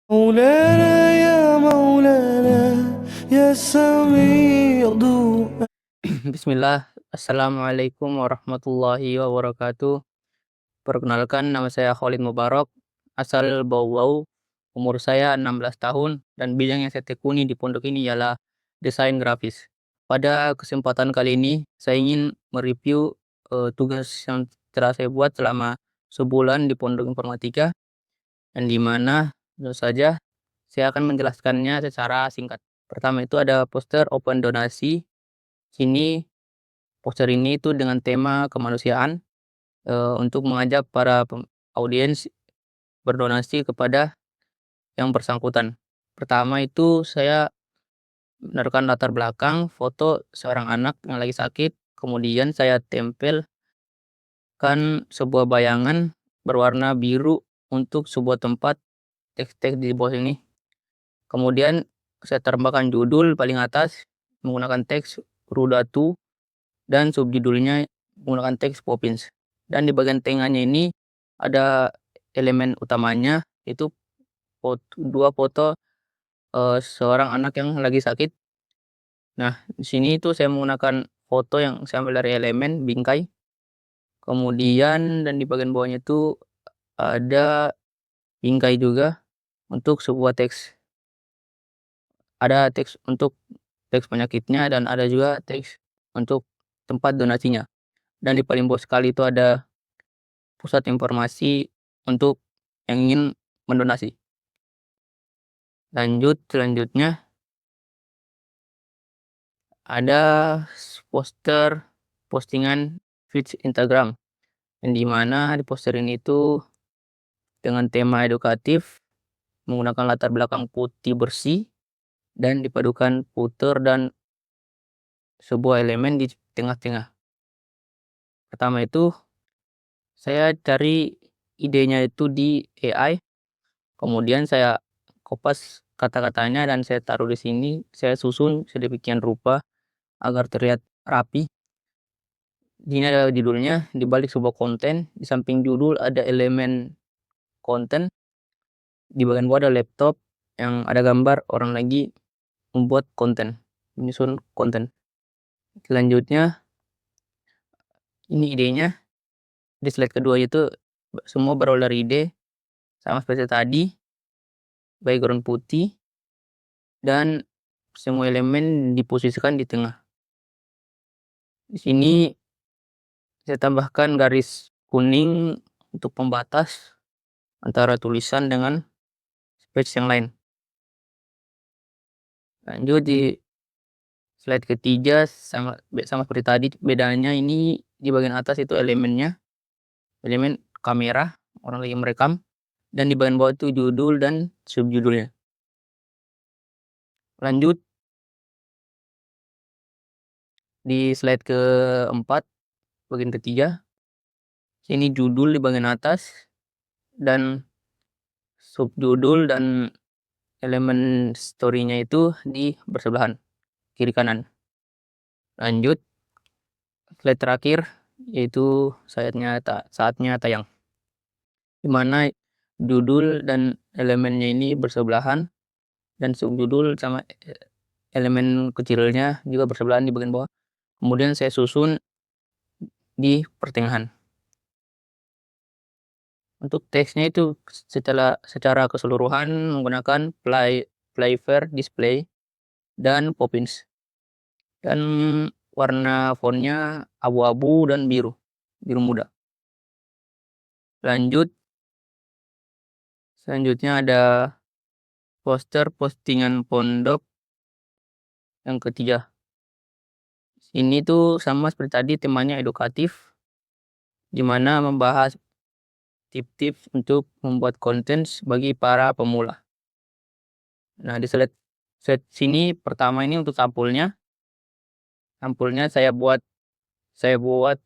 مولانا يا مولانا يا سميع دعاء. Bismillah, Assalamualaikum warahmatullahi wabarakatuh. Perkenalkan, nama saya Khalid Mubarak, asal Bau-Bau, umur saya 16 tahun, dan bidang yang saya tekuni di pondok ini ialah desain grafis. Pada kesempatan kali ini, saya ingin mereview tugas yang telah saya buat selama sebulan di pondok informatika, dan di mana tentu saja saya akan menjelaskannya secara singkat. Pertama itu ada poster open donasi. Sini poster ini itu dengan tema kemanusiaan, untuk mengajak para audiens berdonasi kepada yang bersangkutan. Pertama itu saya menaruhkan latar belakang foto seorang anak yang lagi sakit, kemudian saya tempelkan sebuah bayangan berwarna biru untuk sebuah tempat, teks-teks di bawah ini. Kemudian saya tambahkan judul paling atas menggunakan teks Rudatu dan subjudulnya menggunakan teks Poppins. Dan di bagian tengahnya ini ada elemen utamanya, itu dua foto seorang anak yang lagi sakit. Nah, di sini itu saya menggunakan foto yang saya ambil dari elemen bingkai. Kemudian dan di bagian bawahnya itu ada bingkai juga untuk sebuah teks. Ada teks untuk teks penyakitnya dan ada juga teks untuk tempat donasinya. Dan di paling bawah sekali itu ada pusat informasi untuk yang ingin mendonasi. Selanjutnya ada poster postingan feeds Instagram, yang di mana di poster ini itu dengan tema edukatif menggunakan latar belakang putih bersih dan dipadukan puter dan sebuah elemen di tengah-tengah. Pertama itu saya cari idenya itu di AI, kemudian saya kopas kata-katanya dan saya taruh di sini, saya susun sedemikian rupa agar terlihat rapi. Di sini ada judulnya, di balik sebuah konten, di samping judul ada elemen konten, di bagian bawah ada laptop yang ada gambar orang lagi membuat konten, menyusun konten. Selanjutnya, ini idenya, di slide kedua itu semua berawal dari ide, sama seperti tadi, background putih, dan semua elemen diposisikan di tengah. Di sini saya tambahkan garis kuning untuk pembatas antara tulisan dengan space yang lain. Lanjut di slide ketiga, sama seperti tadi, bedanya ini di bagian atas itu elemennya, elemen kamera, orang lagi merekam, dan di bagian bawah itu judul dan subjudulnya. Lanjut di slide keempat, bagian ketiga, sini judul di bagian atas dan subjudul dan elemen story-nya itu di bersebelahan kiri kanan. Lanjut slide terakhir, yaitu saatnya tayang, di mana judul dan elemennya ini bersebelahan dan subjudul sama elemen kecilnya juga bersebelahan di bagian bawah. Kemudian saya susun di pertengahan. Untuk teksnya itu secara keseluruhan menggunakan Playfair Display dan Poppins. Dan warna fontnya abu-abu dan biru muda. Selanjutnya ada poster postingan pondok yang ketiga. Ini tuh sama seperti tadi, temanya edukatif, di mana membahas tips-tips untuk membuat konten bagi para pemula. Nah, di slide sini pertama ini untuk sampulnya. Sampulnya saya buat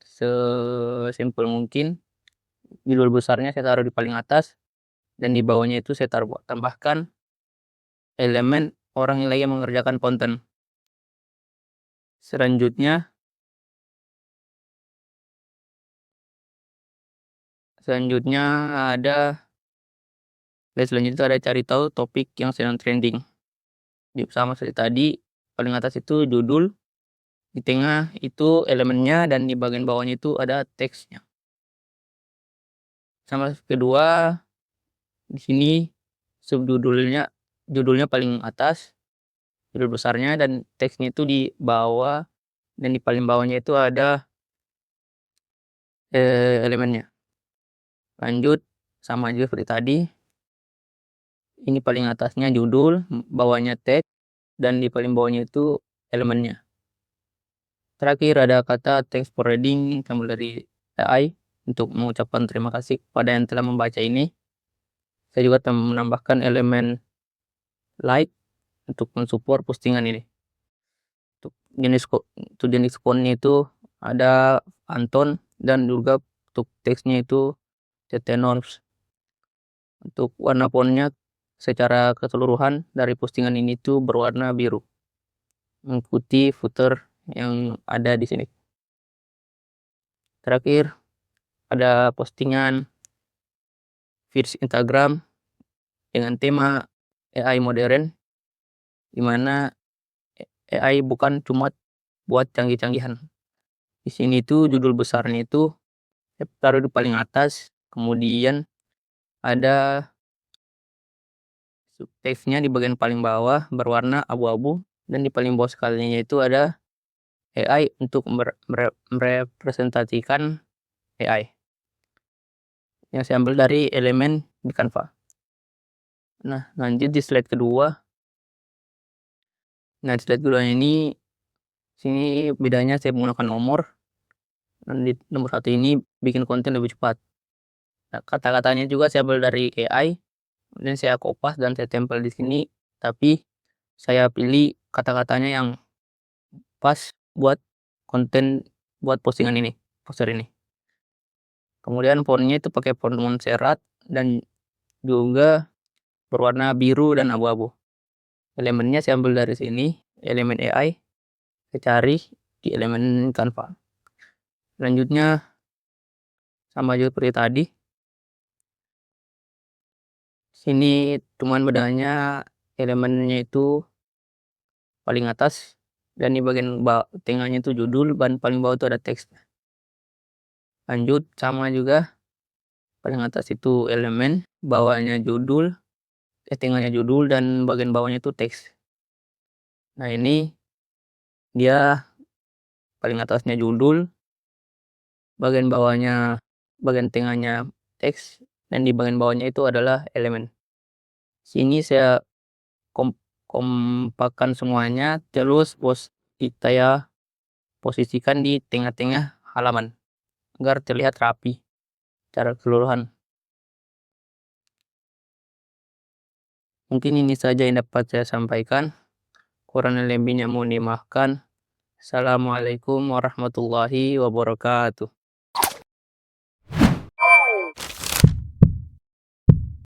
sesimpel mungkin. Judul besarnya saya taruh di paling atas dan di bawahnya itu saya tambahkan elemen orang yang lagi mengerjakan konten. Selanjutnya ada Dan selanjutnya ada cari tahu topik yang sedang trending. Sama seperti tadi, paling atas itu judul, di tengah itu elemennya, dan di bagian bawahnya itu ada teksnya. Sama kedua, di sini judulnya paling atas, judul besarnya, dan teksnya itu di bawah, dan di paling bawahnya itu ada elemennya. Lanjut, sama juga seperti tadi. Ini paling atasnya judul, bawahnya teks, dan di paling bawahnya itu elemennya. Terakhir ada kata thanks for reading, kambil dari AI, untuk mengucapkan terima kasih kepada yang telah membaca ini. Saya juga telah menambahkan elemen like untuk mensupport postingan ini. Untuk jenis fontnya itu ada Anton, dan juga untuk teksnya itu Tetenorms. Untuk warna fontnya secara keseluruhan dari postingan ini tuh berwarna biru, mengikuti footer yang ada di sini. Terakhir ada postingan feeds Instagram dengan tema AI modern, di mana AI bukan cuma buat canggih-canggihan. Di sini tuh judul besarnya itu saya taruh di paling atas, kemudian ada subteksnya di bagian paling bawah berwarna abu-abu, dan di paling bawah sekalinya itu ada AI untuk merepresentasikan AI yang saya ambil dari elemen di Canva. Nah, lanjut di slide kedua. Nah, di slide kedua ini, sini bedanya saya menggunakan nomor, dan di nomor 1 ini bikin konten lebih cepat. Nah, kata-katanya juga saya ambil dari AI, dan saya kopas dan saya tempel di sini, tapi saya pilih kata-katanya yang pas buat konten, buat poster ini. Kemudian fontnya itu pakai font Montserrat, dan juga berwarna biru dan abu-abu. Elemennya saya ambil dari sini, elemen AI, saya cari di elemen Canva. Selanjutnya sama juga seperti tadi. Sini cuman bedanya elemennya itu paling atas, dan di bagian tengahnya itu judul, dan paling bawah itu ada teks. Lanjut, sama juga, paling atas itu elemen, bawahnya judul, tengahnya judul, dan bagian bawahnya itu teks. Nah, ini dia paling atasnya judul, bagian tengahnya teks, dan di bagian bawahnya itu adalah elemen. Sini saya kompakkan semuanya, terus saya posisikan di tengah-tengah halaman agar terlihat rapi secara keseluruhan. Mungkin ini saja yang dapat saya sampaikan. Kurang lebihnya mohon dimaafkan. Assalamualaikum warahmatullahi wabarakatuh.